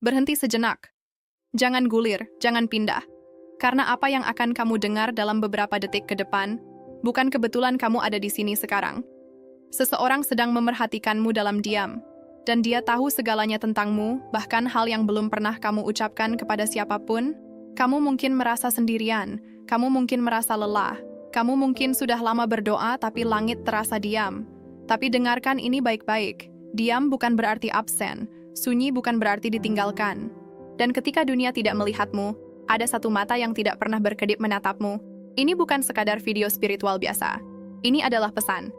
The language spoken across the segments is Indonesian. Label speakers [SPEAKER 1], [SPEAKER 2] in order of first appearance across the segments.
[SPEAKER 1] Berhenti sejenak. Jangan gulir, jangan pindah. Karena apa yang akan kamu dengar dalam beberapa detik ke depan, bukan kebetulan kamu ada di sini sekarang. Seseorang sedang memerhatikanmu dalam diam, dan dia tahu segalanya tentangmu, bahkan hal yang belum pernah kamu ucapkan kepada siapapun. Kamu mungkin merasa sendirian, kamu mungkin merasa lelah, kamu mungkin sudah lama berdoa tapi langit terasa diam. Tapi dengarkan ini baik-baik, diam bukan berarti absen, sunyi bukan berarti ditinggalkan. Dan ketika dunia tidak melihatmu, ada satu mata yang tidak pernah berkedip menatapmu. Ini bukan sekadar video spiritual biasa. Ini adalah pesan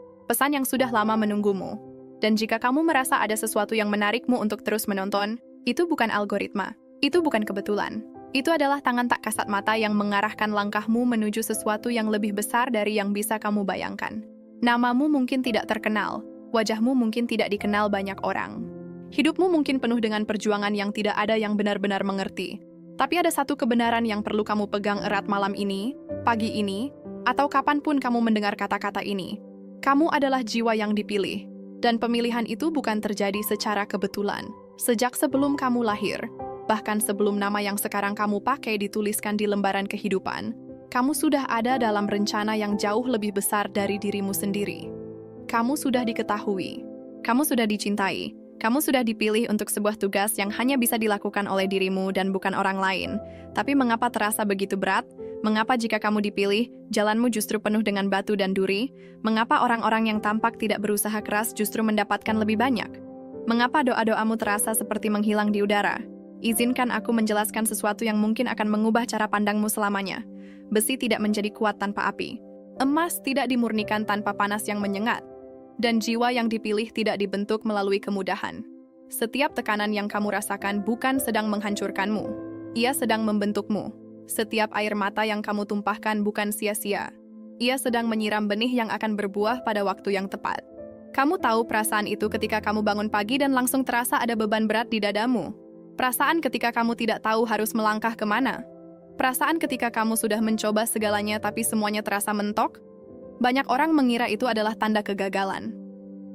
[SPEAKER 1] yang sudah lama menunggumu. Dan jika kamu merasa ada sesuatu yang menarikmu untuk terus menonton, itu bukan algoritma, itu bukan kebetulan. Itu adalah tangan tak kasat mata yang mengarahkan langkahmu menuju sesuatu yang lebih besar dari yang bisa kamu bayangkan. Namamu mungkin tidak terkenal, wajahmu mungkin tidak dikenal banyak orang. Hidupmu mungkin penuh dengan perjuangan yang tidak ada yang benar-benar mengerti. Tapi ada satu kebenaran yang perlu kamu pegang erat malam ini, pagi ini, atau kapanpun kamu mendengar kata-kata ini. Kamu adalah jiwa yang dipilih, dan pemilihan itu bukan terjadi secara kebetulan. Sejak sebelum kamu lahir, bahkan sebelum nama yang sekarang kamu pakai dituliskan di lembaran kehidupan, kamu sudah ada dalam rencana yang jauh lebih besar dari dirimu sendiri. Kamu sudah diketahui, kamu sudah dicintai, kamu sudah dipilih untuk sebuah tugas yang hanya bisa dilakukan oleh dirimu dan bukan orang lain. Tapi mengapa terasa begitu berat? Mengapa jika kamu dipilih, jalanmu justru penuh dengan batu dan duri? Mengapa orang-orang yang tampak tidak berusaha keras justru mendapatkan lebih banyak? Mengapa doa-doamu terasa seperti menghilang di udara? Izinkan aku menjelaskan sesuatu yang mungkin akan mengubah cara pandangmu selamanya. Besi tidak menjadi kuat tanpa api. Emas tidak dimurnikan tanpa panas yang menyengat. Dan jiwa yang dipilih tidak dibentuk melalui kemudahan. Setiap tekanan yang kamu rasakan bukan sedang menghancurkanmu. Ia sedang membentukmu. Setiap air mata yang kamu tumpahkan bukan sia-sia. Ia sedang menyiram benih yang akan berbuah pada waktu yang tepat. Kamu tahu perasaan itu ketika kamu bangun pagi dan langsung terasa ada beban berat di dadamu. Perasaan ketika kamu tidak tahu harus melangkah kemana. Perasaan ketika kamu sudah mencoba segalanya tapi semuanya terasa mentok. Banyak orang mengira itu adalah tanda kegagalan.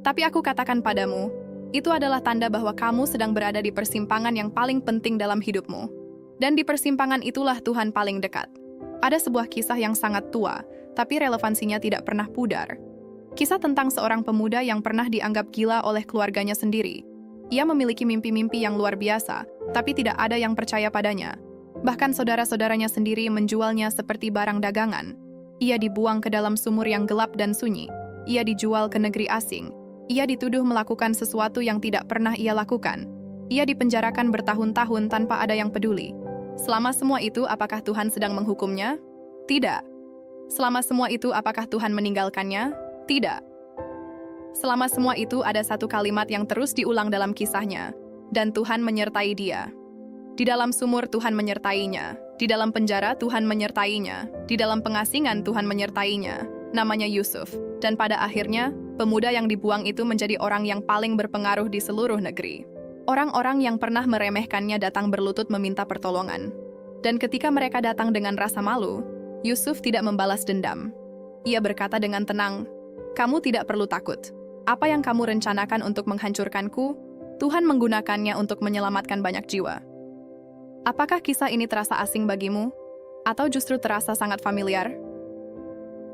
[SPEAKER 1] Tapi aku katakan padamu, itu adalah tanda bahwa kamu sedang berada di persimpangan yang paling penting dalam hidupmu. Dan di persimpangan itulah Tuhan paling dekat. Ada sebuah kisah yang sangat tua, tapi relevansinya tidak pernah pudar. Kisah tentang seorang pemuda yang pernah dianggap gila oleh keluarganya sendiri. Ia memiliki mimpi-mimpi yang luar biasa, tapi tidak ada yang percaya padanya. Bahkan saudara-saudaranya sendiri menjualnya seperti barang dagangan. Ia dibuang ke dalam sumur yang gelap dan sunyi. Ia dijual ke negeri asing. Ia dituduh melakukan sesuatu yang tidak pernah ia lakukan. Ia dipenjarakan bertahun-tahun tanpa ada yang peduli. Selama semua itu, apakah Tuhan sedang menghukumnya? Tidak. Selama semua itu, apakah Tuhan meninggalkannya? Tidak. Selama semua itu, ada satu kalimat yang terus diulang dalam kisahnya. Dan Tuhan menyertai dia. Di dalam sumur Tuhan menyertainya. Di dalam penjara Tuhan menyertainya. Di dalam pengasingan Tuhan menyertainya. Namanya Yusuf. Dan pada akhirnya, pemuda yang dibuang itu menjadi orang yang paling berpengaruh di seluruh negeri. Orang-orang yang pernah meremehkannya datang berlutut meminta pertolongan. Dan ketika mereka datang dengan rasa malu, Yusuf tidak membalas dendam. Ia berkata dengan tenang, "Kamu tidak perlu takut. Apa yang kamu rencanakan untuk menghancurkanku, Tuhan menggunakannya untuk menyelamatkan banyak jiwa." Apakah kisah ini terasa asing bagimu? Atau justru terasa sangat familiar?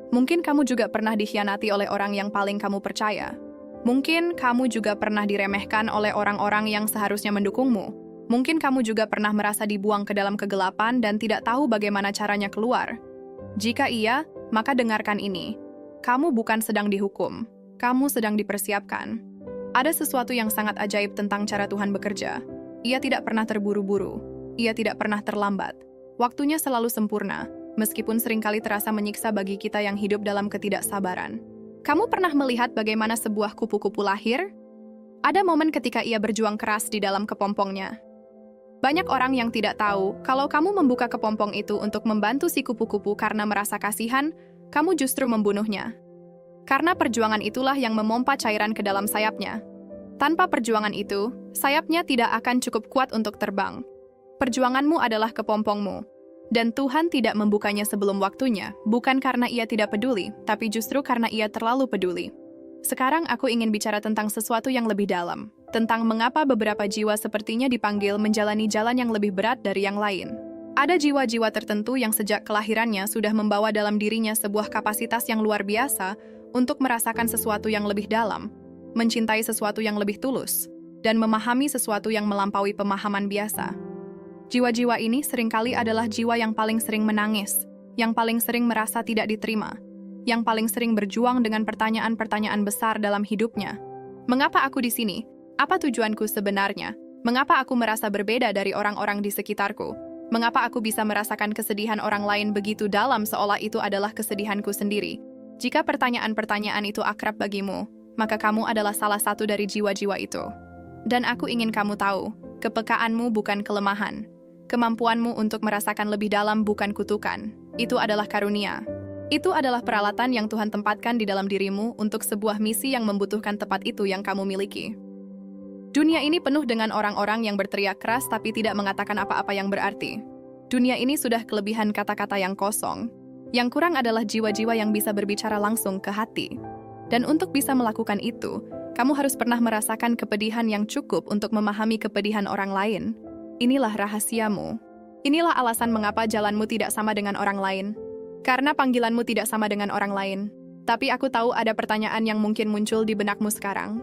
[SPEAKER 1] Mungkin kamu juga pernah dikhianati oleh orang yang paling kamu percaya. Mungkin kamu juga pernah diremehkan oleh orang-orang yang seharusnya mendukungmu. Mungkin kamu juga pernah merasa dibuang ke dalam kegelapan dan tidak tahu bagaimana caranya keluar. Jika iya, maka dengarkan ini. Kamu bukan sedang dihukum. Kamu sedang dipersiapkan. Ada sesuatu yang sangat ajaib tentang cara Tuhan bekerja. Ia tidak pernah terburu-buru. Ia tidak pernah terlambat. Waktunya selalu sempurna, meskipun seringkali terasa menyiksa bagi kita yang hidup dalam ketidaksabaran. Kamu pernah melihat bagaimana sebuah kupu-kupu lahir? Ada momen ketika ia berjuang keras di dalam kepompongnya. Banyak orang yang tidak tahu kalau kamu membuka kepompong itu untuk membantu si kupu-kupu karena merasa kasihan, kamu justru membunuhnya. Karena perjuangan itulah yang memompa cairan ke dalam sayapnya. Tanpa perjuangan itu, sayapnya tidak akan cukup kuat untuk terbang. Perjuanganmu adalah kepompongmu. Dan Tuhan tidak membukanya sebelum waktunya, bukan karena ia tidak peduli, tapi justru karena ia terlalu peduli. Sekarang aku ingin bicara tentang sesuatu yang lebih dalam. tentang mengapa beberapa jiwa sepertinya dipanggil menjalani jalan yang lebih berat dari yang lain. Ada jiwa-jiwa tertentu yang sejak kelahirannya sudah membawa dalam dirinya sebuah kapasitas yang luar biasa untuk merasakan sesuatu yang lebih dalam, mencintai sesuatu yang lebih tulus, dan memahami sesuatu yang melampaui pemahaman biasa. Jiwa-jiwa ini seringkali adalah jiwa yang paling sering menangis, yang paling sering merasa tidak diterima, yang paling sering berjuang dengan pertanyaan-pertanyaan besar dalam hidupnya. Mengapa aku di sini? Apa tujuanku sebenarnya? Mengapa aku merasa berbeda dari orang-orang di sekitarku? Mengapa aku bisa merasakan kesedihan orang lain begitu dalam seolah itu adalah kesedihanku sendiri? Jika pertanyaan-pertanyaan itu akrab bagimu, maka kamu adalah salah satu dari jiwa-jiwa itu. Dan aku ingin kamu tahu, kepekaanmu bukan kelemahan. Kemampuanmu untuk merasakan lebih dalam bukan kutukan. Itu adalah karunia. Itu adalah peralatan yang Tuhan tempatkan di dalam dirimu untuk sebuah misi yang membutuhkan tepat itu yang kamu miliki. Dunia ini penuh dengan orang-orang yang berteriak keras tapi tidak mengatakan apa-apa yang berarti. Dunia ini sudah kelebihan kata-kata yang kosong. Yang kurang adalah jiwa-jiwa yang bisa berbicara langsung ke hati. Dan untuk bisa melakukan itu, kamu harus pernah merasakan kepedihan yang cukup untuk memahami kepedihan orang lain. Inilah rahasiamu. Inilah alasan mengapa jalanmu tidak sama dengan orang lain. Karena panggilanmu tidak sama dengan orang lain. Tapi aku tahu ada pertanyaan yang mungkin muncul di benakmu sekarang.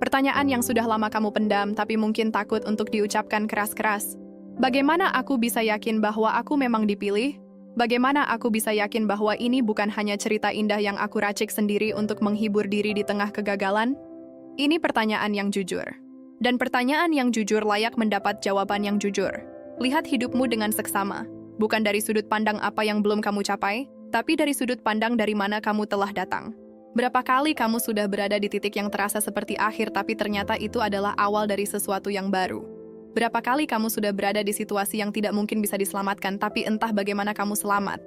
[SPEAKER 1] Pertanyaan yang sudah lama kamu pendam tapi mungkin takut untuk diucapkan keras-keras. Bagaimana aku bisa yakin bahwa aku memang dipilih? Bagaimana aku bisa yakin bahwa ini bukan hanya cerita indah yang aku racik sendiri untuk menghibur diri di tengah kegagalan? Ini pertanyaan yang jujur. Dan pertanyaan yang jujur layak mendapat jawaban yang jujur. Lihat hidupmu dengan seksama. Bukan dari sudut pandang apa yang belum kamu capai, tapi dari sudut pandang dari mana kamu telah datang. Berapa kali kamu sudah berada di titik yang terasa seperti akhir tapi ternyata itu adalah awal dari sesuatu yang baru. Berapa kali kamu sudah berada di situasi yang tidak mungkin bisa diselamatkan tapi entah bagaimana kamu selamat.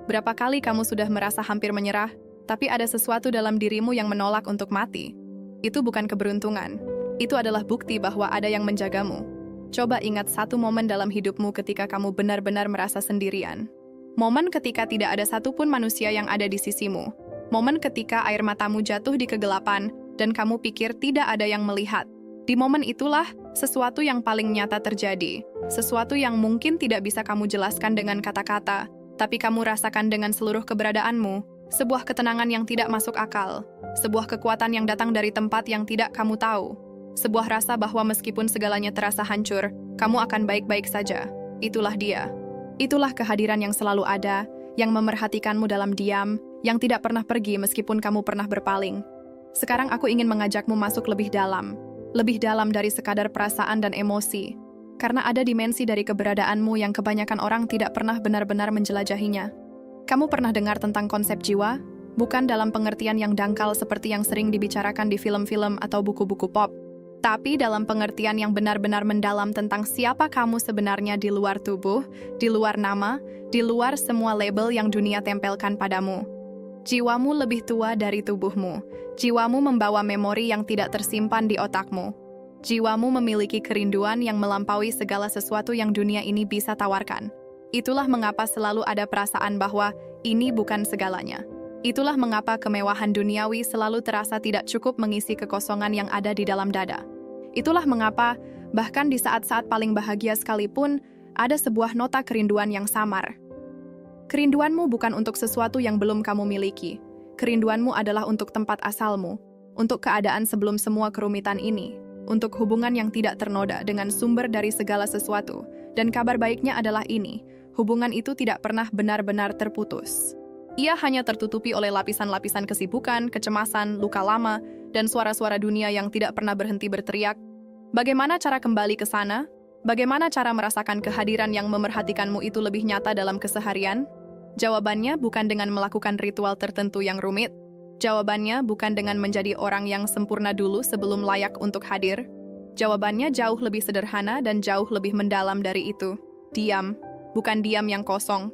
[SPEAKER 1] Berapa kali kamu sudah merasa hampir menyerah, tapi ada sesuatu dalam dirimu yang menolak untuk mati. Itu bukan keberuntungan. Itu adalah bukti bahwa ada yang menjagamu. Coba ingat satu momen dalam hidupmu ketika kamu benar-benar merasa sendirian. Momen ketika tidak ada satupun manusia yang ada di sisimu. Momen ketika air matamu jatuh di kegelapan dan kamu pikir tidak ada yang melihat. Di momen itulah sesuatu yang paling nyata terjadi. Sesuatu yang mungkin tidak bisa kamu jelaskan dengan kata-kata, tapi kamu rasakan dengan seluruh keberadaanmu. Sebuah ketenangan yang tidak masuk akal. Sebuah kekuatan yang datang dari tempat yang tidak kamu tahu. Sebuah rasa bahwa meskipun segalanya terasa hancur, kamu akan baik-baik saja. Itulah dia. Itulah kehadiran yang selalu ada, yang memerhatikanmu dalam diam, yang tidak pernah pergi meskipun kamu pernah berpaling. Sekarang aku ingin mengajakmu masuk lebih dalam dari sekadar perasaan dan emosi, karena ada dimensi dari keberadaanmu yang kebanyakan orang tidak pernah benar-benar menjelajahinya. Kamu pernah dengar tentang konsep jiwa? Bukan dalam pengertian yang dangkal seperti yang sering dibicarakan di film-film atau buku-buku pop, tapi dalam pengertian yang benar-benar mendalam tentang siapa kamu sebenarnya di luar tubuh, di luar nama, di luar semua label yang dunia tempelkan padamu. Jiwamu lebih tua dari tubuhmu. Jiwamu membawa memori yang tidak tersimpan di otakmu. Jiwamu memiliki kerinduan yang melampaui segala sesuatu yang dunia ini bisa tawarkan. Itulah mengapa selalu ada perasaan bahwa ini bukan segalanya. Itulah mengapa kemewahan duniawi selalu terasa tidak cukup mengisi kekosongan yang ada di dalam dada. Itulah mengapa, bahkan di saat-saat paling bahagia sekalipun, ada sebuah nota kerinduan yang samar. Kerinduanmu bukan untuk sesuatu yang belum kamu miliki. Kerinduanmu adalah untuk tempat asalmu, untuk keadaan sebelum semua kerumitan ini, untuk hubungan yang tidak ternoda dengan sumber dari segala sesuatu. Dan kabar baiknya adalah ini, hubungan itu tidak pernah benar-benar terputus. Ia hanya tertutupi oleh lapisan-lapisan kesibukan, kecemasan, luka lama, dan suara-suara dunia yang tidak pernah berhenti berteriak. Bagaimana cara kembali ke sana? Bagaimana cara merasakan kehadiran yang memerhatikanmu itu lebih nyata dalam keseharian? Jawabannya bukan dengan melakukan ritual tertentu yang rumit. Jawabannya bukan dengan menjadi orang yang sempurna dulu sebelum layak untuk hadir. Jawabannya jauh lebih sederhana dan jauh lebih mendalam dari itu. Diam. Bukan diam yang kosong,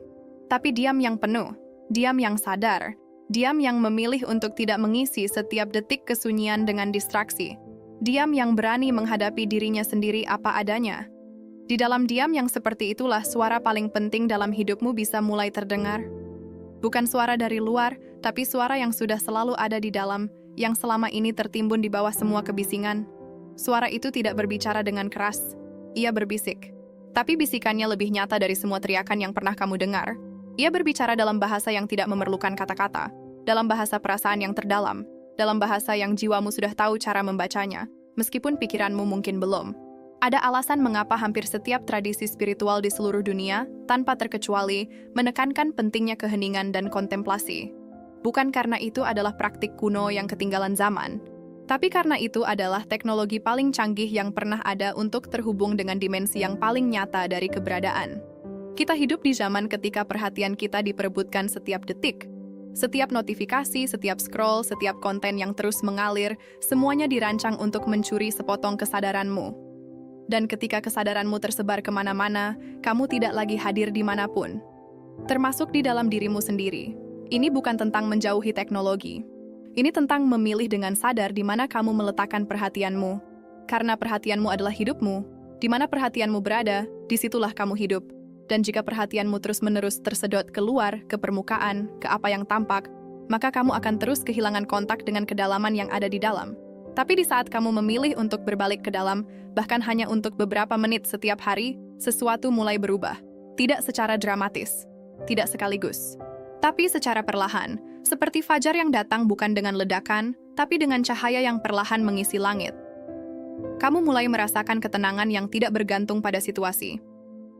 [SPEAKER 1] tapi diam yang penuh. Diam yang sadar, diam yang memilih untuk tidak mengisi setiap detik kesunyian dengan distraksi. Diam yang berani menghadapi dirinya sendiri apa adanya. Di dalam diam yang seperti itulah suara paling penting dalam hidupmu bisa mulai terdengar. Bukan suara dari luar, tapi suara yang sudah selalu ada di dalam, yang selama ini tertimbun di bawah semua kebisingan. Suara itu tidak berbicara dengan keras. Ia berbisik. Tapi bisikannya lebih nyata dari semua teriakan yang pernah kamu dengar. Ia berbicara dalam bahasa yang tidak memerlukan kata-kata, dalam bahasa perasaan yang terdalam, dalam bahasa yang jiwamu sudah tahu cara membacanya, meskipun pikiranmu mungkin belum. Ada alasan mengapa hampir setiap tradisi spiritual di seluruh dunia, tanpa terkecuali, menekankan pentingnya keheningan dan kontemplasi. Bukan karena itu adalah praktik kuno yang ketinggalan zaman, tapi karena itu adalah teknologi paling canggih yang pernah ada untuk terhubung dengan dimensi yang paling nyata dari keberadaan. Kita hidup di zaman ketika perhatian kita diperebutkan setiap detik. Setiap notifikasi, setiap scroll, setiap konten yang terus mengalir, semuanya dirancang untuk mencuri sepotong kesadaranmu. Dan ketika kesadaranmu tersebar kemana-mana, kamu tidak lagi hadir dimanapun. Termasuk di dalam dirimu sendiri. Ini bukan tentang menjauhi teknologi. Ini tentang memilih dengan sadar di mana kamu meletakkan perhatianmu. Karena perhatianmu adalah hidupmu, di mana perhatianmu berada, disitulah kamu hidup. Dan jika perhatianmu terus-menerus tersedot keluar, ke permukaan, ke apa yang tampak, maka kamu akan terus kehilangan kontak dengan kedalaman yang ada di dalam. Tapi di saat kamu memilih untuk berbalik ke dalam, bahkan hanya untuk beberapa menit setiap hari, sesuatu mulai berubah. Tidak secara dramatis, tidak sekaligus, tapi secara perlahan. Seperti fajar yang datang bukan dengan ledakan, tapi dengan cahaya yang perlahan mengisi langit. Kamu mulai merasakan ketenangan yang tidak bergantung pada situasi.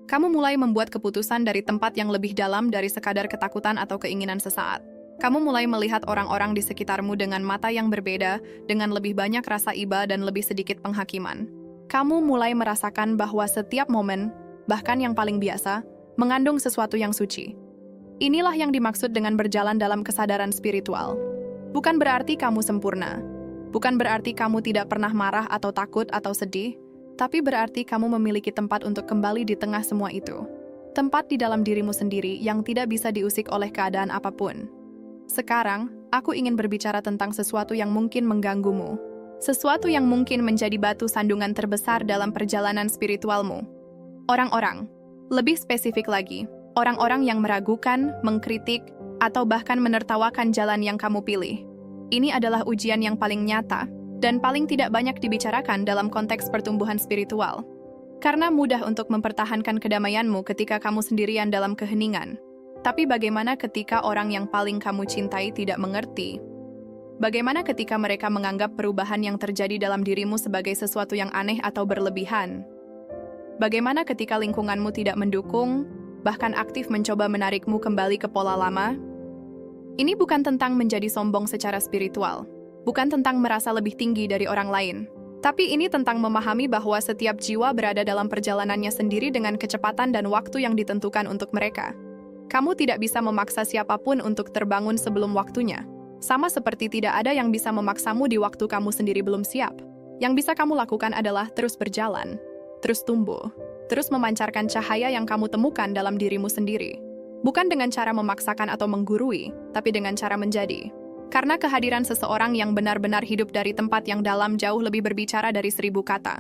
[SPEAKER 1] Kamu mulai membuat keputusan dari tempat yang lebih dalam dari sekadar ketakutan atau keinginan sesaat. Kamu mulai melihat orang-orang di sekitarmu dengan mata yang berbeda, dengan lebih banyak rasa iba dan lebih sedikit penghakiman. Kamu mulai merasakan bahwa setiap momen, bahkan yang paling biasa, mengandung sesuatu yang suci. Inilah yang dimaksud dengan berjalan dalam kesadaran spiritual. Bukan berarti kamu sempurna. Bukan berarti kamu tidak pernah marah atau takut atau sedih, tapi berarti kamu memiliki tempat untuk kembali di tengah semua itu. Tempat di dalam dirimu sendiri yang tidak bisa diusik oleh keadaan apapun. Sekarang, aku ingin berbicara tentang sesuatu yang mungkin mengganggumu. Sesuatu yang mungkin menjadi batu sandungan terbesar dalam perjalanan spiritualmu. Orang-orang. Lebih spesifik lagi, orang-orang yang meragukan, mengkritik, atau bahkan menertawakan jalan yang kamu pilih. Ini adalah ujian yang paling nyata, dan paling tidak banyak dibicarakan dalam konteks pertumbuhan spiritual. Karena mudah untuk mempertahankan kedamaianmu ketika kamu sendirian dalam keheningan. Tapi bagaimana ketika orang yang paling kamu cintai tidak mengerti? Bagaimana ketika mereka menganggap perubahan yang terjadi dalam dirimu sebagai sesuatu yang aneh atau berlebihan? Bagaimana ketika lingkunganmu tidak mendukung, bahkan aktif mencoba menarikmu kembali ke pola lama? Ini bukan tentang menjadi sombong secara spiritual, bukan tentang merasa lebih tinggi dari orang lain, tapi ini tentang memahami bahwa setiap jiwa berada dalam perjalanannya sendiri dengan kecepatan dan waktu yang ditentukan untuk mereka. Kamu tidak bisa memaksa siapapun untuk terbangun sebelum waktunya, sama seperti tidak ada yang bisa memaksamu di waktu kamu sendiri belum siap. Yang bisa kamu lakukan adalah terus berjalan, terus tumbuh, terus memancarkan cahaya yang kamu temukan dalam dirimu sendiri. Bukan dengan cara memaksakan atau menggurui, tapi dengan cara menjadi. Karena kehadiran seseorang yang benar-benar hidup dari tempat yang dalam jauh lebih berbicara dari 1000 kata.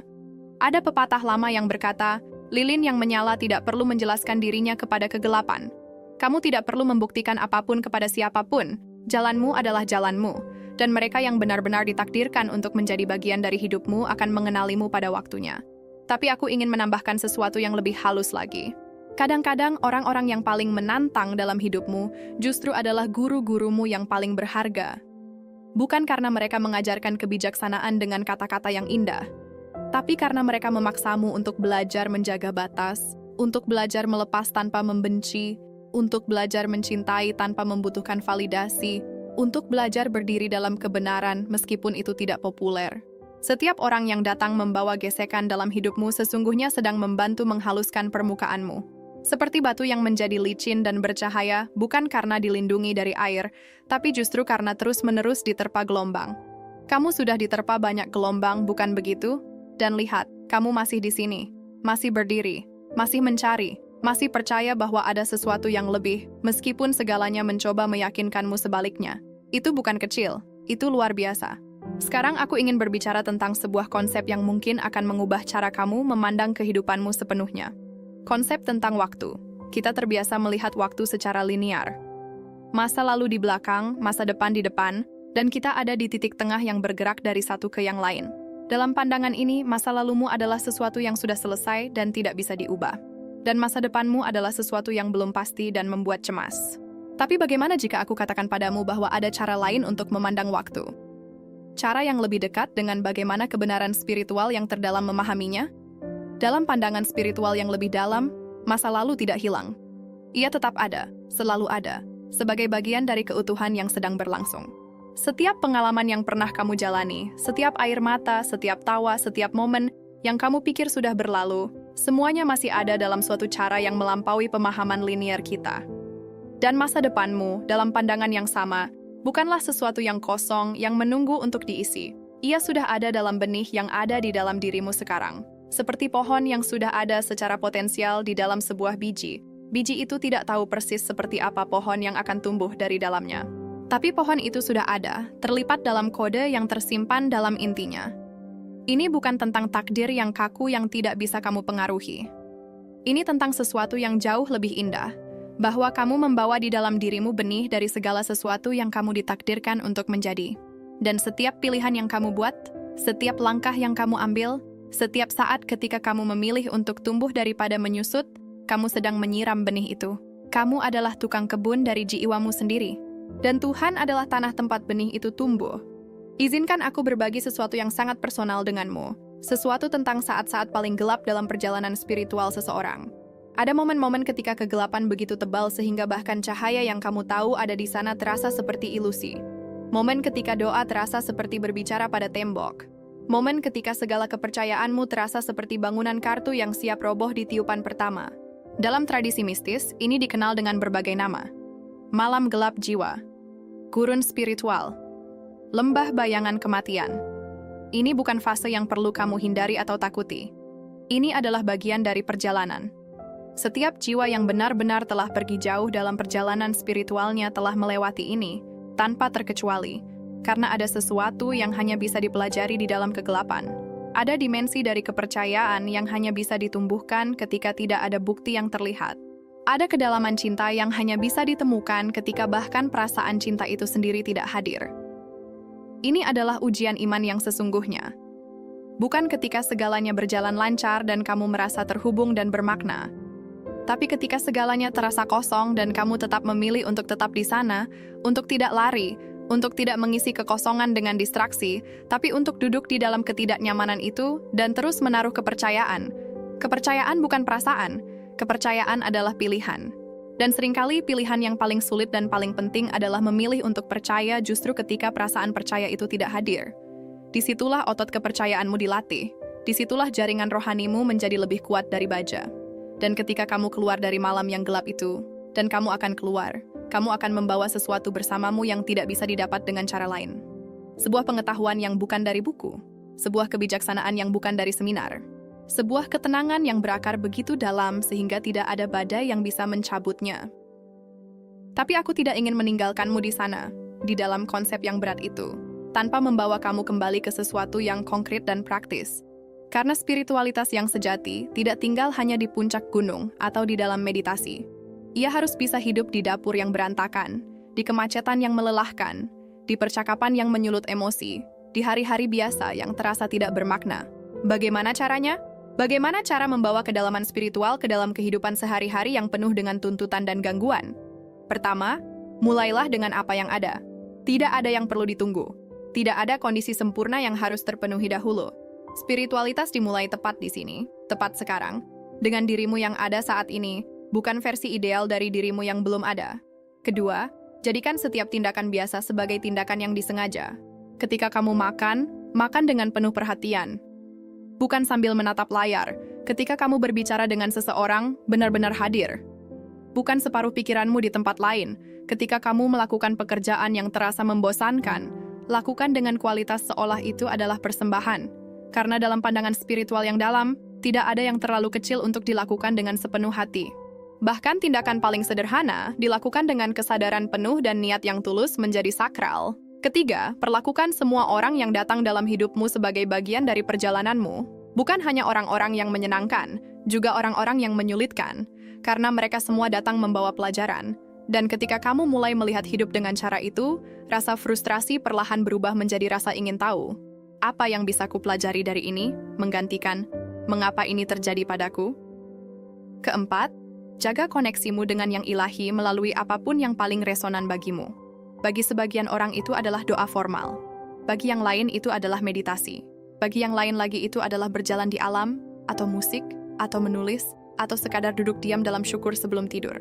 [SPEAKER 1] Ada pepatah lama yang berkata, lilin yang menyala tidak perlu menjelaskan dirinya kepada kegelapan. Kamu tidak perlu membuktikan apapun kepada siapapun, jalanmu adalah jalanmu, dan mereka yang benar-benar ditakdirkan untuk menjadi bagian dari hidupmu akan mengenalimu pada waktunya. Tapi aku ingin menambahkan sesuatu yang lebih halus lagi. Kadang-kadang orang-orang yang paling menantang dalam hidupmu justru adalah guru-gurumu yang paling berharga. Bukan karena mereka mengajarkan kebijaksanaan dengan kata-kata yang indah, tapi karena mereka memaksamu untuk belajar menjaga batas, untuk belajar melepas tanpa membenci, untuk belajar mencintai tanpa membutuhkan validasi, untuk belajar berdiri dalam kebenaran meskipun itu tidak populer. Setiap orang yang datang membawa gesekan dalam hidupmu sesungguhnya sedang membantu menghaluskan permukaanmu. Seperti batu yang menjadi licin dan bercahaya bukan karena dilindungi dari air, tapi justru karena terus-menerus diterpa gelombang. Kamu sudah diterpa banyak gelombang, bukan begitu? Dan lihat, kamu masih di sini, masih berdiri, masih mencari, masih percaya bahwa ada sesuatu yang lebih, meskipun segalanya mencoba meyakinkanmu sebaliknya. Itu bukan kecil, itu luar biasa. Sekarang aku ingin berbicara tentang sebuah konsep yang mungkin akan mengubah cara kamu memandang kehidupanmu sepenuhnya. Konsep tentang waktu. Kita terbiasa melihat waktu secara linear. Masa lalu di belakang, masa depan di depan, dan kita ada di titik tengah yang bergerak dari satu ke yang lain. Dalam pandangan ini, masa lalumu adalah sesuatu yang sudah selesai dan tidak bisa diubah. Dan masa depanmu adalah sesuatu yang belum pasti dan membuat cemas. Tapi bagaimana jika aku katakan padamu bahwa ada cara lain untuk memandang waktu? Cara yang lebih dekat dengan bagaimana kebenaran spiritual yang terdalam memahaminya? Dalam pandangan spiritual yang lebih dalam, masa lalu tidak hilang. Ia tetap ada, selalu ada, sebagai bagian dari keutuhan yang sedang berlangsung. Setiap pengalaman yang pernah kamu jalani, setiap air mata, setiap tawa, setiap momen yang kamu pikir sudah berlalu, semuanya masih ada dalam suatu cara yang melampaui pemahaman linier kita. Dan masa depanmu, dalam pandangan yang sama, bukanlah sesuatu yang kosong yang menunggu untuk diisi. Ia sudah ada dalam benih yang ada di dalam dirimu sekarang. Seperti pohon yang sudah ada secara potensial di dalam sebuah biji. Biji itu tidak tahu persis seperti apa pohon yang akan tumbuh dari dalamnya. Tapi pohon itu sudah ada, terlipat dalam kode yang tersimpan dalam intinya. Ini bukan tentang takdir yang kaku yang tidak bisa kamu pengaruhi. Ini tentang sesuatu yang jauh lebih indah, bahwa kamu membawa di dalam dirimu benih dari segala sesuatu yang kamu ditakdirkan untuk menjadi. Dan setiap pilihan yang kamu buat, setiap langkah yang kamu ambil, setiap saat ketika kamu memilih untuk tumbuh daripada menyusut, kamu sedang menyiram benih itu. Kamu adalah tukang kebun dari jiwamu sendiri. Dan Tuhan adalah tanah tempat benih itu tumbuh. Izinkan aku berbagi sesuatu yang sangat personal denganmu. Sesuatu tentang saat-saat paling gelap dalam perjalanan spiritual seseorang. Ada momen-momen ketika kegelapan begitu tebal sehingga bahkan cahaya yang kamu tahu ada di sana terasa seperti ilusi. Momen ketika doa terasa seperti berbicara pada tembok. Momen ketika segala kepercayaanmu terasa seperti bangunan kartu yang siap roboh di tiupan pertama. Dalam tradisi mistis, ini dikenal dengan berbagai nama. Malam gelap jiwa, gurun spiritual, lembah bayangan kematian. Ini bukan fase yang perlu kamu hindari atau takuti. Ini adalah bagian dari perjalanan. Setiap jiwa yang benar-benar telah pergi jauh dalam perjalanan spiritualnya telah melewati ini, tanpa terkecuali, karena ada sesuatu yang hanya bisa dipelajari di dalam kegelapan. Ada dimensi dari kepercayaan yang hanya bisa ditumbuhkan ketika tidak ada bukti yang terlihat. Ada kedalaman cinta yang hanya bisa ditemukan ketika bahkan perasaan cinta itu sendiri tidak hadir. Ini adalah ujian iman yang sesungguhnya. Bukan ketika segalanya berjalan lancar dan kamu merasa terhubung dan bermakna. Tapi ketika segalanya terasa kosong dan kamu tetap memilih untuk tetap di sana, untuk tidak lari, untuk tidak mengisi kekosongan dengan distraksi, tapi untuk duduk di dalam ketidaknyamanan itu dan terus menaruh kepercayaan. Kepercayaan bukan perasaan. Kepercayaan adalah pilihan. Dan seringkali pilihan yang paling sulit dan paling penting adalah memilih untuk percaya justru ketika perasaan percaya itu tidak hadir. Disitulah otot kepercayaanmu dilatih. Disitulah jaringan rohanimu menjadi lebih kuat dari baja. Dan ketika kamu keluar dari malam yang gelap itu, dan kamu akan keluar, kamu akan membawa sesuatu bersamamu yang tidak bisa didapat dengan cara lain. Sebuah pengetahuan yang bukan dari buku. Sebuah kebijaksanaan yang bukan dari seminar. Sebuah ketenangan yang berakar begitu dalam sehingga tidak ada badai yang bisa mencabutnya. Tapi aku tidak ingin meninggalkanmu di sana, di dalam konsep yang berat itu, tanpa membawa kamu kembali ke sesuatu yang konkret dan praktis. Karena spiritualitas yang sejati tidak tinggal hanya di puncak gunung atau di dalam meditasi. Ia harus bisa hidup di dapur yang berantakan, di kemacetan yang melelahkan, di percakapan yang menyulut emosi, di hari-hari biasa yang terasa tidak bermakna. Bagaimana caranya? Bagaimana cara membawa kedalaman spiritual ke dalam kehidupan sehari-hari yang penuh dengan tuntutan dan gangguan? Pertama, mulailah dengan apa yang ada. Tidak ada yang perlu ditunggu. Tidak ada kondisi sempurna yang harus terpenuhi dahulu. Spiritualitas dimulai tepat di sini, tepat sekarang, dengan dirimu yang ada saat ini, bukan versi ideal dari dirimu yang belum ada. Kedua, jadikan setiap tindakan biasa sebagai tindakan yang disengaja. Ketika kamu makan, makan dengan penuh perhatian. Bukan sambil menatap layar, ketika kamu berbicara dengan seseorang, benar-benar hadir. Bukan separuh pikiranmu di tempat lain, ketika kamu melakukan pekerjaan yang terasa membosankan, lakukan dengan kualitas seolah itu adalah persembahan. Karena dalam pandangan spiritual yang dalam, tidak ada yang terlalu kecil untuk dilakukan dengan sepenuh hati. Bahkan tindakan paling sederhana, dilakukan dengan kesadaran penuh dan niat yang tulus menjadi sakral. Ketiga, perlakukan semua orang yang datang dalam hidupmu sebagai bagian dari perjalananmu. Bukan hanya orang-orang yang menyenangkan, juga orang-orang yang menyulitkan, karena mereka semua datang membawa pelajaran. Dan ketika kamu mulai melihat hidup dengan cara itu, rasa frustrasi perlahan berubah menjadi rasa ingin tahu. Apa yang bisa kupelajari dari ini, menggantikan, mengapa ini terjadi padaku? Keempat, jaga koneksimu dengan yang ilahi melalui apapun yang paling resonan bagimu. Bagi sebagian orang itu adalah doa formal. Bagi yang lain itu adalah meditasi. Bagi yang lain lagi itu adalah berjalan di alam, atau musik, atau menulis, atau sekadar duduk diam dalam syukur sebelum tidur.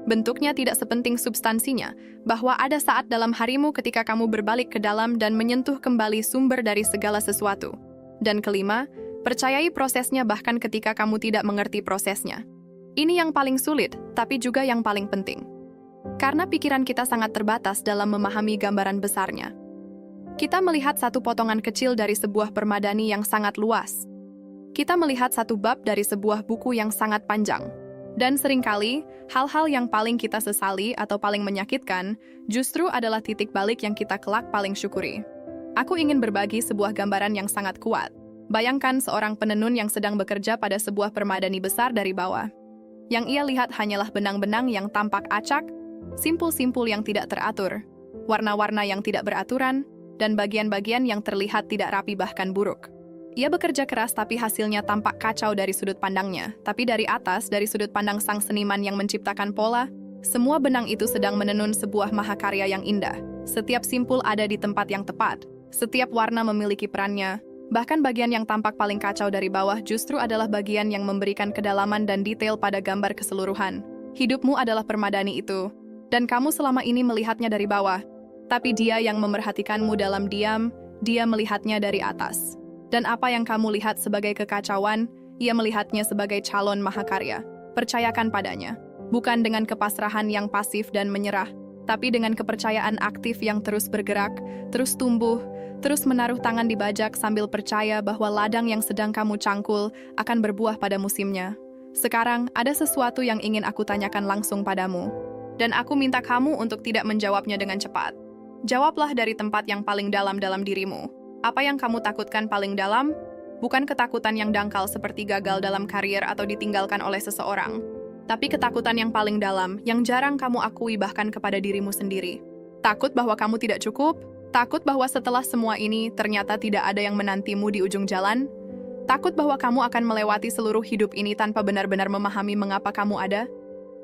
[SPEAKER 1] Bentuknya tidak sepenting substansinya, bahwa ada saat dalam harimu ketika kamu berbalik ke dalam dan menyentuh kembali sumber dari segala sesuatu. Dan kelima, percayai prosesnya bahkan ketika kamu tidak mengerti prosesnya. Ini yang paling sulit, tapi juga yang paling penting. Karena pikiran kita sangat terbatas dalam memahami gambaran besarnya. Kita melihat satu potongan kecil dari sebuah permadani yang sangat luas. Kita melihat satu bab dari sebuah buku yang sangat panjang. Dan seringkali, hal-hal yang paling kita sesali atau paling menyakitkan justru adalah titik balik yang kita kelak paling syukuri. Aku ingin berbagi sebuah gambaran yang sangat kuat. Bayangkan seorang penenun yang sedang bekerja pada sebuah permadani besar dari bawah. Yang ia lihat hanyalah benang-benang yang tampak acak, simpul-simpul yang tidak teratur, warna-warna yang tidak beraturan, dan bagian-bagian yang terlihat tidak rapi bahkan buruk. Ia bekerja keras tapi hasilnya tampak kacau dari sudut pandangnya. Tapi dari atas, dari sudut pandang sang seniman yang menciptakan pola, semua benang itu sedang menenun sebuah mahakarya yang indah. Setiap simpul ada di tempat yang tepat. Setiap warna memiliki perannya. Bahkan bagian yang tampak paling kacau dari bawah justru adalah bagian yang memberikan kedalaman dan detail pada gambar keseluruhan. Hidupmu adalah permadani itu. Dan kamu selama ini melihatnya dari bawah. Tapi dia yang memerhatikanmu dalam diam, dia melihatnya dari atas. Dan apa yang kamu lihat sebagai kekacauan, ia melihatnya sebagai calon mahakarya. Percayakan padanya. Bukan dengan kepasrahan yang pasif dan menyerah, tapi dengan kepercayaan aktif yang terus bergerak, terus tumbuh, terus menaruh tangan di bajak sambil percaya bahwa ladang yang sedang kamu cangkul akan berbuah pada musimnya. Sekarang, ada sesuatu yang ingin aku tanyakan langsung padamu. Dan aku minta kamu untuk tidak menjawabnya dengan cepat. Jawablah dari tempat yang paling dalam dirimu. Apa yang kamu takutkan paling dalam? Bukan ketakutan yang dangkal seperti gagal dalam karier atau ditinggalkan oleh seseorang. Tapi ketakutan yang paling dalam, yang jarang kamu akui bahkan kepada dirimu sendiri. Takut bahwa kamu tidak cukup? Takut bahwa setelah semua ini, ternyata tidak ada yang menantimu di ujung jalan? Takut bahwa kamu akan melewati seluruh hidup ini tanpa benar-benar memahami mengapa kamu ada?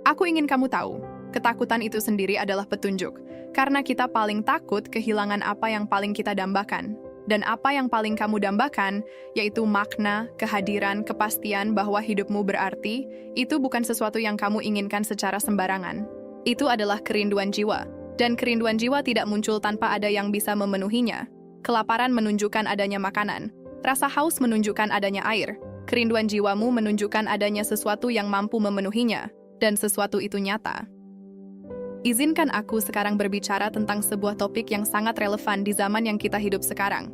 [SPEAKER 1] Aku ingin kamu tahu, ketakutan itu sendiri adalah petunjuk. Karena kita paling takut kehilangan apa yang paling kita dambakan. Dan apa yang paling kamu dambakan, yaitu makna, kehadiran, kepastian bahwa hidupmu berarti, itu bukan sesuatu yang kamu inginkan secara sembarangan. Itu adalah kerinduan jiwa. Dan kerinduan jiwa tidak muncul tanpa ada yang bisa memenuhinya. Kelaparan menunjukkan adanya makanan. Rasa haus menunjukkan adanya air. Kerinduan jiwamu menunjukkan adanya sesuatu yang mampu memenuhinya. Dan sesuatu itu nyata. Izinkan aku sekarang berbicara tentang sebuah topik yang sangat relevan di zaman yang kita hidup sekarang.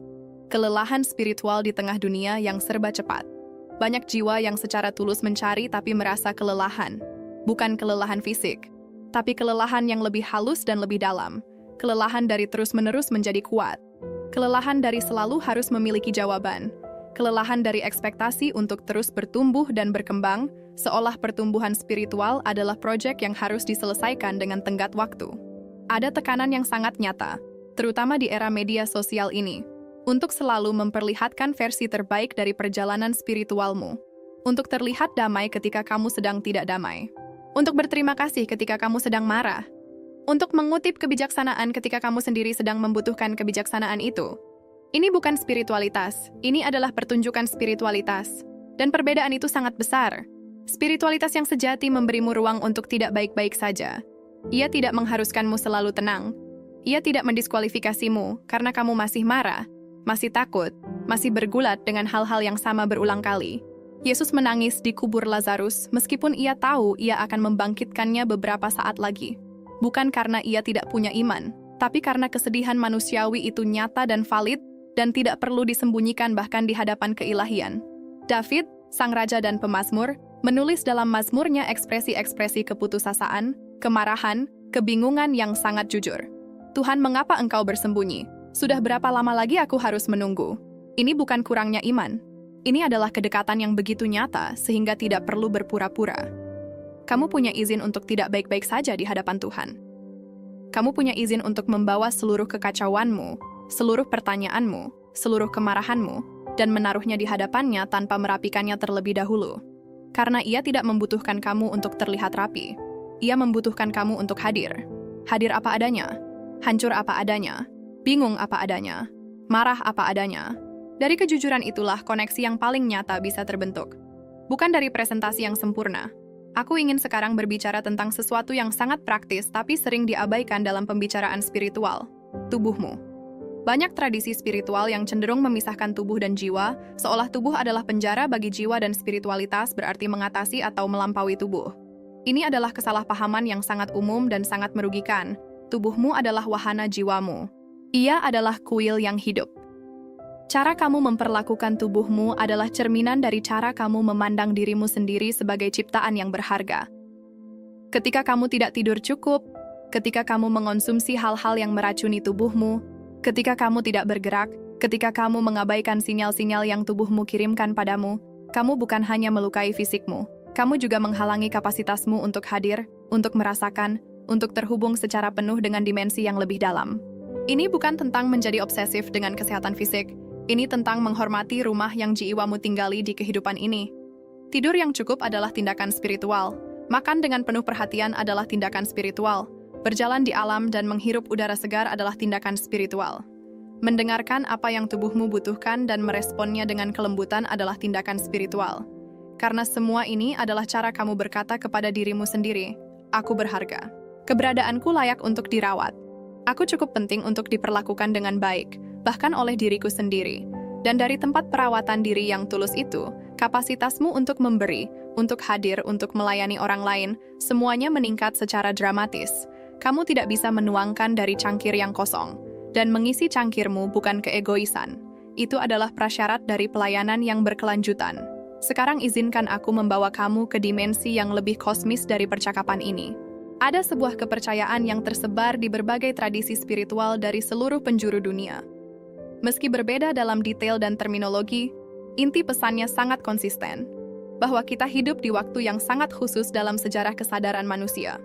[SPEAKER 1] Kelelahan spiritual di tengah dunia yang serba cepat. Banyak jiwa yang secara tulus mencari tapi merasa kelelahan. Bukan kelelahan fisik, tapi kelelahan yang lebih halus dan lebih dalam. Kelelahan dari terus-menerus menjadi kuat. Kelelahan dari selalu harus memiliki jawaban. Kelelahan dari ekspektasi untuk terus bertumbuh dan berkembang, seolah pertumbuhan spiritual adalah proyek yang harus diselesaikan dengan tenggat waktu. Ada tekanan yang sangat nyata, terutama di era media sosial ini, untuk selalu memperlihatkan versi terbaik dari perjalanan spiritualmu, untuk terlihat damai ketika kamu sedang tidak damai, untuk berterima kasih ketika kamu sedang marah, untuk mengutip kebijaksanaan ketika kamu sendiri sedang membutuhkan kebijaksanaan itu. Ini bukan spiritualitas, ini adalah pertunjukan spiritualitas. Dan perbedaan itu sangat besar. Spiritualitas yang sejati memberimu ruang untuk tidak baik-baik saja. Ia tidak mengharuskanmu selalu tenang. Ia tidak mendiskualifikasimu karena kamu masih marah, masih takut, masih bergulat dengan hal-hal yang sama berulang kali. Yesus menangis di kubur Lazarus meskipun ia tahu ia akan membangkitkannya beberapa saat lagi. Bukan karena ia tidak punya iman, tapi karena kesedihan manusiawi itu nyata dan valid dan tidak perlu disembunyikan bahkan di hadapan keilahian. David, sang raja dan pemazmur, menulis dalam mazmurnya ekspresi-ekspresi keputusasaan, kemarahan, kebingungan yang sangat jujur. Tuhan, mengapa engkau bersembunyi? Sudah berapa lama lagi aku harus menunggu? Ini bukan kurangnya iman. Ini adalah kedekatan yang begitu nyata sehingga tidak perlu berpura-pura. Kamu punya izin untuk tidak baik-baik saja di hadapan Tuhan. Kamu punya izin untuk membawa seluruh kekacauanmu, seluruh pertanyaanmu, seluruh kemarahanmu, dan menaruhnya di hadapannya tanpa merapikannya terlebih dahulu. Karena ia tidak membutuhkan kamu untuk terlihat rapi. Ia membutuhkan kamu untuk hadir. Hadir apa adanya. Hancur apa adanya. Bingung apa adanya. Marah apa adanya. Dari kejujuran itulah koneksi yang paling nyata bisa terbentuk. Bukan dari presentasi yang sempurna. Aku ingin sekarang berbicara tentang sesuatu yang sangat praktis tapi sering diabaikan dalam pembicaraan spiritual. Tubuhmu. Banyak tradisi spiritual yang cenderung memisahkan tubuh dan jiwa, seolah tubuh adalah penjara bagi jiwa dan spiritualitas berarti mengatasi atau melampaui tubuh. Ini adalah kesalahpahaman yang sangat umum dan sangat merugikan. Tubuhmu adalah wahana jiwamu. Ia adalah kuil yang hidup. Cara kamu memperlakukan tubuhmu adalah cerminan dari cara kamu memandang dirimu sendiri sebagai ciptaan yang berharga. Ketika kamu tidak tidur cukup, ketika kamu mengonsumsi hal-hal yang meracuni tubuhmu, ketika kamu tidak bergerak, ketika kamu mengabaikan sinyal-sinyal yang tubuhmu kirimkan padamu, kamu bukan hanya melukai fisikmu, kamu juga menghalangi kapasitasmu untuk hadir, untuk merasakan, untuk terhubung secara penuh dengan dimensi yang lebih dalam. Ini bukan tentang menjadi obsesif dengan kesehatan fisik, ini tentang menghormati rumah yang jiwamu tinggali di kehidupan ini. Tidur yang cukup adalah tindakan spiritual, makan dengan penuh perhatian adalah tindakan spiritual, berjalan di alam dan menghirup udara segar adalah tindakan spiritual. Mendengarkan apa yang tubuhmu butuhkan dan meresponnya dengan kelembutan adalah tindakan spiritual. Karena semua ini adalah cara kamu berkata kepada dirimu sendiri, aku berharga. Keberadaanku layak untuk dirawat. Aku cukup penting untuk diperlakukan dengan baik, bahkan oleh diriku sendiri. Dan dari tempat perawatan diri yang tulus itu, kapasitasmu untuk memberi, untuk hadir, untuk melayani orang lain, semuanya meningkat secara dramatis. Kamu tidak bisa menuangkan dari cangkir yang kosong. Dan mengisi cangkirmu bukan keegoisan. Itu adalah prasyarat dari pelayanan yang berkelanjutan. Sekarang izinkan aku membawa kamu ke dimensi yang lebih kosmis dari percakapan ini. Ada sebuah kepercayaan yang tersebar di berbagai tradisi spiritual dari seluruh penjuru dunia. Meski berbeda dalam detail dan terminologi, inti pesannya sangat konsisten. Bahwa kita hidup di waktu yang sangat khusus dalam sejarah kesadaran manusia.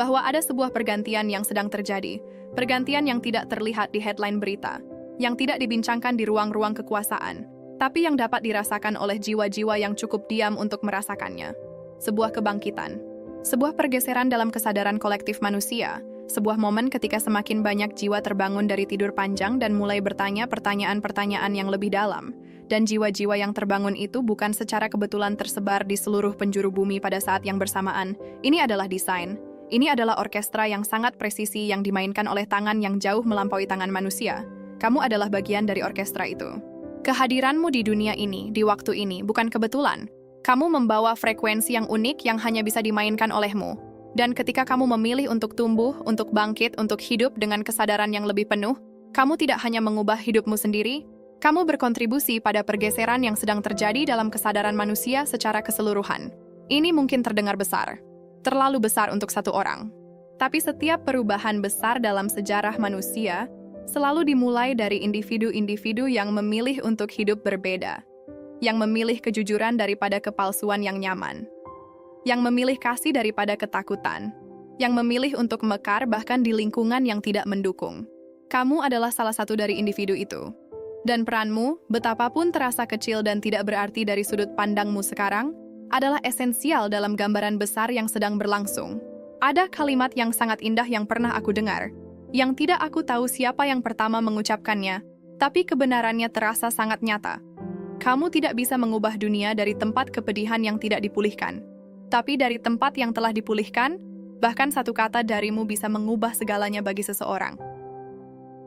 [SPEAKER 1] Bahwa ada sebuah pergantian yang sedang terjadi, pergantian yang tidak terlihat di headline berita, yang tidak dibincangkan di ruang-ruang kekuasaan, tapi yang dapat dirasakan oleh jiwa-jiwa yang cukup diam untuk merasakannya. Sebuah kebangkitan. Sebuah pergeseran dalam kesadaran kolektif manusia. Sebuah momen ketika semakin banyak jiwa terbangun dari tidur panjang dan mulai bertanya pertanyaan-pertanyaan yang lebih dalam. Dan jiwa-jiwa yang terbangun itu bukan secara kebetulan tersebar di seluruh penjuru bumi pada saat yang bersamaan. Ini adalah desain. Ini adalah orkestra yang sangat presisi yang dimainkan oleh tangan yang jauh melampaui tangan manusia. Kamu adalah bagian dari orkestra itu. Kehadiranmu di dunia ini, di waktu ini, bukan kebetulan. Kamu membawa frekuensi yang unik yang hanya bisa dimainkan olehmu. Dan ketika kamu memilih untuk tumbuh, untuk bangkit, untuk hidup dengan kesadaran yang lebih penuh, kamu tidak hanya mengubah hidupmu sendiri, kamu berkontribusi pada pergeseran yang sedang terjadi dalam kesadaran manusia secara keseluruhan. Ini mungkin terdengar besar. Terlalu besar untuk satu orang. Tapi setiap perubahan besar dalam sejarah manusia selalu dimulai dari individu-individu yang memilih untuk hidup berbeda. Yang memilih kejujuran daripada kepalsuan yang nyaman. Yang memilih kasih daripada ketakutan, yang memilih untuk mekar bahkan di lingkungan yang tidak mendukung. Kamu adalah salah satu dari individu itu. Dan peranmu, betapapun terasa kecil dan tidak berarti dari sudut pandangmu sekarang, adalah esensial dalam gambaran besar yang sedang berlangsung. Ada kalimat yang sangat indah yang pernah aku dengar, yang tidak aku tahu siapa yang pertama mengucapkannya, tapi kebenarannya terasa sangat nyata. Kamu tidak bisa mengubah dunia dari tempat kepedihan yang tidak dipulihkan. Tapi dari tempat yang telah dipulihkan, bahkan satu kata darimu bisa mengubah segalanya bagi seseorang.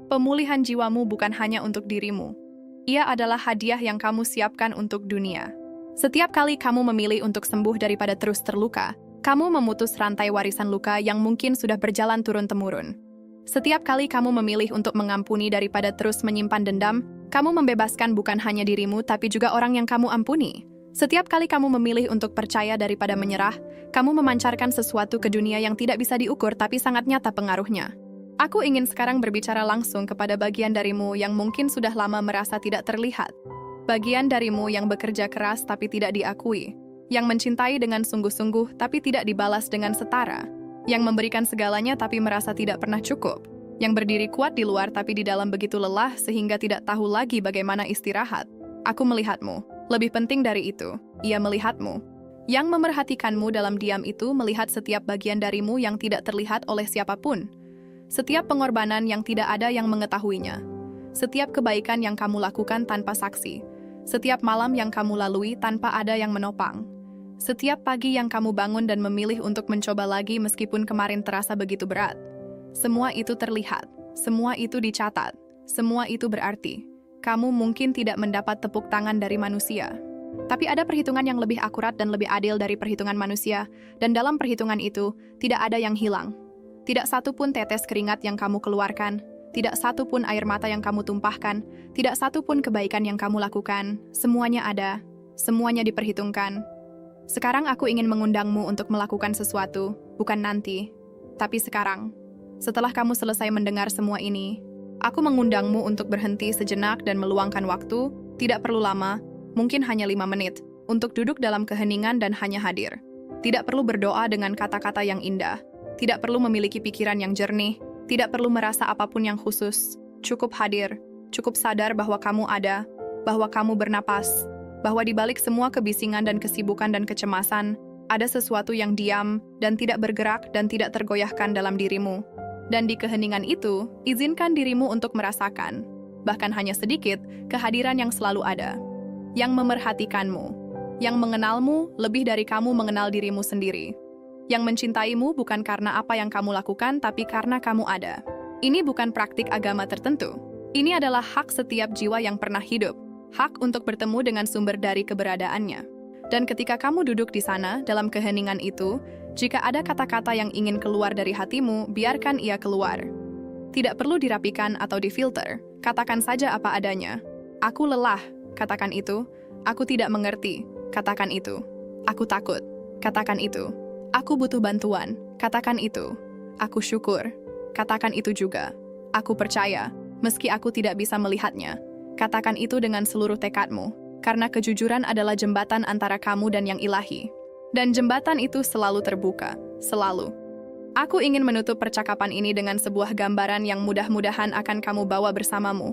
[SPEAKER 1] Pemulihan jiwamu bukan hanya untuk dirimu. Ia adalah hadiah yang kamu siapkan untuk dunia. Setiap kali kamu memilih untuk sembuh daripada terus terluka, kamu memutus rantai warisan luka yang mungkin sudah berjalan turun-temurun. Setiap kali kamu memilih untuk mengampuni daripada terus menyimpan dendam, kamu membebaskan bukan hanya dirimu tapi juga orang yang kamu ampuni. Setiap kali kamu memilih untuk percaya daripada menyerah, kamu memancarkan sesuatu ke dunia yang tidak bisa diukur tapi sangat nyata pengaruhnya. Aku ingin sekarang berbicara langsung kepada bagian darimu yang mungkin sudah lama merasa tidak terlihat. Bagian darimu yang bekerja keras tapi tidak diakui. Yang mencintai dengan sungguh-sungguh tapi tidak dibalas dengan setara. Yang memberikan segalanya tapi merasa tidak pernah cukup. yang berdiri kuat di luar tapi di dalam begitu lelah sehingga tidak tahu lagi bagaimana istirahat. Aku melihatmu. Lebih penting dari itu, ia melihatmu. Yang memerhatikanmu dalam diam itu melihat setiap bagian darimu yang tidak terlihat oleh siapapun. Setiap pengorbanan yang tidak ada yang mengetahuinya. Setiap kebaikan yang kamu lakukan tanpa saksi. Setiap malam yang kamu lalui tanpa ada yang menopang. Setiap pagi yang kamu bangun dan memilih untuk mencoba lagi meskipun kemarin terasa begitu berat. Semua itu terlihat, semua itu dicatat, semua itu berarti. Kamu mungkin tidak mendapat tepuk tangan dari manusia. Tapi ada perhitungan yang lebih akurat dan lebih adil dari perhitungan manusia, dan dalam perhitungan itu, tidak ada yang hilang. Tidak satu pun tetes keringat yang kamu keluarkan, tidak satu pun air mata yang kamu tumpahkan, tidak satu pun kebaikan yang kamu lakukan, semuanya ada, semuanya diperhitungkan. Sekarang aku ingin mengundangmu untuk melakukan sesuatu, bukan nanti, tapi sekarang. Setelah kamu selesai mendengar semua ini, aku mengundangmu untuk berhenti sejenak dan meluangkan waktu, tidak perlu lama, mungkin hanya 5 menit, untuk duduk dalam keheningan dan hanya hadir. Tidak perlu berdoa dengan kata-kata yang indah, tidak perlu memiliki pikiran yang jernih, tidak perlu merasa apapun yang khusus, cukup hadir, cukup sadar bahwa kamu ada, bahwa kamu bernapas, bahwa di balik semua kebisingan dan kesibukan dan kecemasan, ada sesuatu yang diam dan tidak bergerak dan tidak tergoyahkan dalam dirimu. Dan di keheningan itu, izinkan dirimu untuk merasakan, bahkan hanya sedikit, kehadiran yang selalu ada, yang memerhatikanmu, yang mengenalmu lebih dari kamu mengenal dirimu sendiri, yang mencintaimu bukan karena apa yang kamu lakukan, tapi karena kamu ada. Ini bukan praktik agama tertentu. Ini adalah hak setiap jiwa yang pernah hidup, hak untuk bertemu dengan sumber dari keberadaannya. Dan ketika kamu duduk di sana, dalam keheningan itu, jika ada kata-kata yang ingin keluar dari hatimu, biarkan ia keluar. Tidak perlu dirapikan atau difilter, katakan saja apa adanya. Aku lelah, katakan itu. Aku tidak mengerti, katakan itu. Aku takut, katakan itu. Aku butuh bantuan, katakan itu. Aku syukur, katakan itu juga. Aku percaya, meski aku tidak bisa melihatnya. Katakan itu dengan seluruh tekadmu, karena kejujuran adalah jembatan antara kamu dan yang ilahi. Dan jembatan itu selalu terbuka, selalu. Aku ingin menutup percakapan ini dengan sebuah gambaran yang mudah-mudahan akan kamu bawa bersamamu.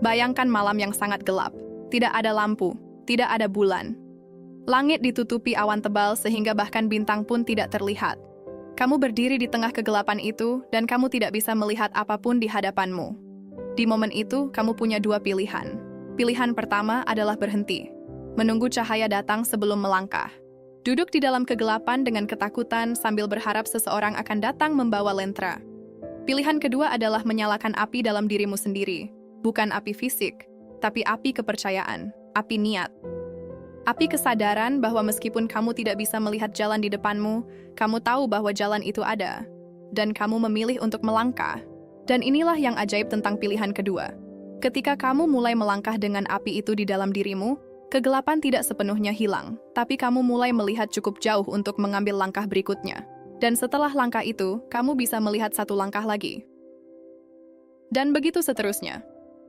[SPEAKER 1] Bayangkan malam yang sangat gelap, tidak ada lampu, tidak ada bulan. Langit ditutupi awan tebal sehingga bahkan bintang pun tidak terlihat. Kamu berdiri di tengah kegelapan itu dan kamu tidak bisa melihat apapun di hadapanmu. Di momen itu, kamu punya 2 pilihan. Pilihan pertama adalah berhenti, menunggu cahaya datang sebelum melangkah. Duduk di dalam kegelapan dengan ketakutan sambil berharap seseorang akan datang membawa lentera. Pilihan kedua adalah menyalakan api dalam dirimu sendiri, bukan api fisik, tapi api kepercayaan, api niat. Api kesadaran bahwa meskipun kamu tidak bisa melihat jalan di depanmu, kamu tahu bahwa jalan itu ada, dan kamu memilih untuk melangkah. Dan inilah yang ajaib tentang pilihan kedua. Ketika kamu mulai melangkah dengan api itu di dalam dirimu, kegelapan tidak sepenuhnya hilang, tapi kamu mulai melihat cukup jauh untuk mengambil langkah berikutnya. Dan setelah langkah itu, kamu bisa melihat 1 langkah lagi. Dan begitu seterusnya.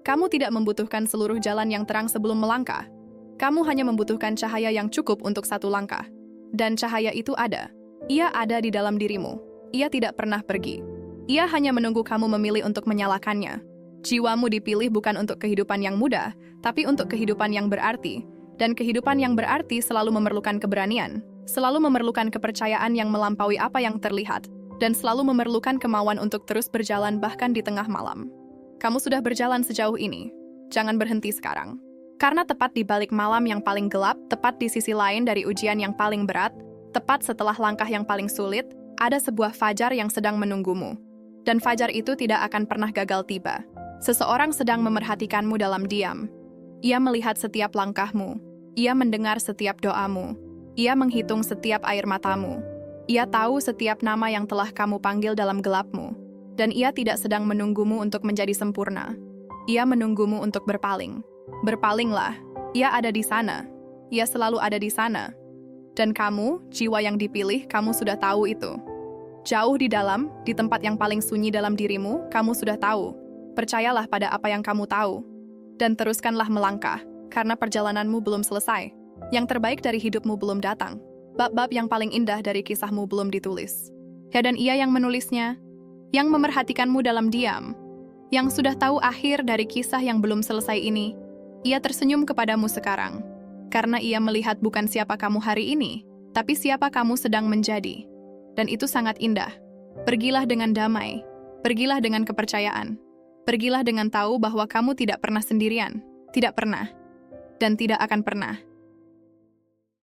[SPEAKER 1] Kamu tidak membutuhkan seluruh jalan yang terang sebelum melangkah. Kamu hanya membutuhkan cahaya yang cukup untuk 1 langkah. Dan cahaya itu ada. Ia ada di dalam dirimu. Ia tidak pernah pergi. Ia hanya menunggu kamu memilih untuk menyalakannya. Jiwamu dipilih bukan untuk kehidupan yang mudah, tapi untuk kehidupan yang berarti. Dan kehidupan yang berarti selalu memerlukan keberanian, selalu memerlukan kepercayaan yang melampaui apa yang terlihat, dan selalu memerlukan kemauan untuk terus berjalan bahkan di tengah malam. Kamu sudah berjalan sejauh ini. Jangan berhenti sekarang. Karena tepat di balik malam yang paling gelap, tepat di sisi lain dari ujian yang paling berat, tepat setelah langkah yang paling sulit, ada sebuah fajar yang sedang menunggumu. Dan fajar itu tidak akan pernah gagal tiba. Seseorang sedang memerhatikanmu dalam diam. Ia melihat setiap langkahmu. Ia mendengar setiap doamu. Ia menghitung setiap air matamu. Ia tahu setiap nama yang telah kamu panggil dalam gelapmu. Dan ia tidak sedang menunggumu untuk menjadi sempurna. Ia menunggumu untuk berpaling. Berpalinglah. Ia ada di sana. Ia selalu ada di sana. Dan kamu, jiwa yang dipilih, kamu sudah tahu itu. Jauh di dalam, di tempat yang paling sunyi dalam dirimu, kamu sudah tahu. Percayalah pada apa yang kamu tahu. Dan teruskanlah melangkah, karena perjalananmu belum selesai. Yang terbaik dari hidupmu belum datang. Bab-bab yang paling indah dari kisahmu belum ditulis. Ya, dan ia yang menulisnya, yang memerhatikanmu dalam diam, yang sudah tahu akhir dari kisah yang belum selesai ini. Ia tersenyum kepadamu sekarang, karena ia melihat bukan siapa kamu hari ini, tapi siapa kamu sedang menjadi. Dan itu sangat indah. Pergilah dengan damai, pergilah dengan kepercayaan, pergilah dengan tahu bahwa kamu tidak pernah sendirian, tidak pernah, dan tidak akan pernah.